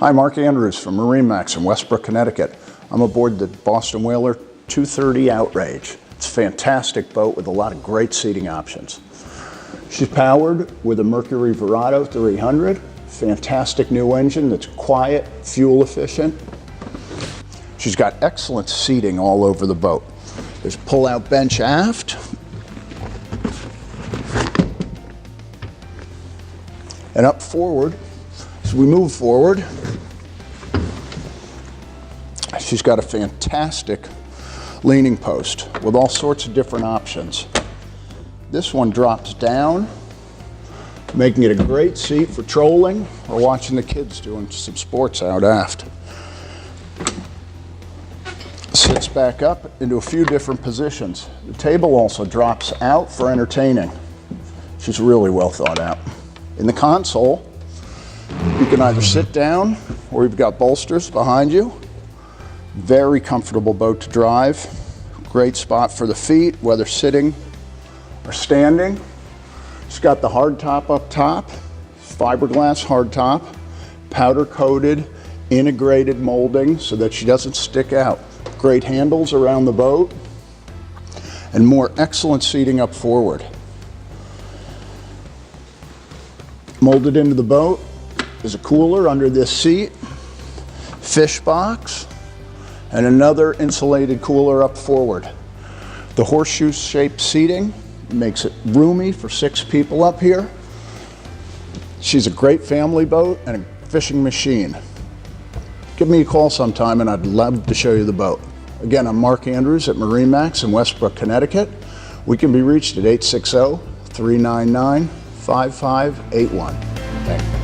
Hi, Mark Andrews from MarineMax in Westbrook, Connecticut. I'm aboard the Boston Whaler 230 Outrage. It's a fantastic boat with a lot of great seating options. She's powered with a Mercury Verado 300, fantastic new engine that's quiet, fuel efficient. She's got excellent seating all over the boat. There's a pull-out bench aft. And up forward, as we move forward, she's got a fantastic leaning post with all sorts of different options. This one drops down, making it a great seat for trolling or watching the kids doing some sports out aft. Sits back up into a few different positions. The table also drops out for entertaining. She's really well thought out. In the console, you can either sit down or you've got bolsters behind you. Very comfortable boat to drive. Great spot for the feet, whether sitting or standing. It's got the hard top up top, fiberglass hard top, powder coated, integrated molding so that she doesn't stick out. Great handles around the boat, and more excellent seating up forward. Molded into the boat is a cooler under this seat, fish box, and another insulated cooler up forward. The horseshoe-shaped seating makes it roomy for 6 people up here. She's a great family boat and a fishing machine. Give me a call sometime and I'd love to show you the boat. Again, I'm Mark Andrews at MarineMax in Westbrook, Connecticut. We can be reached at 860-399-5581. Thank you.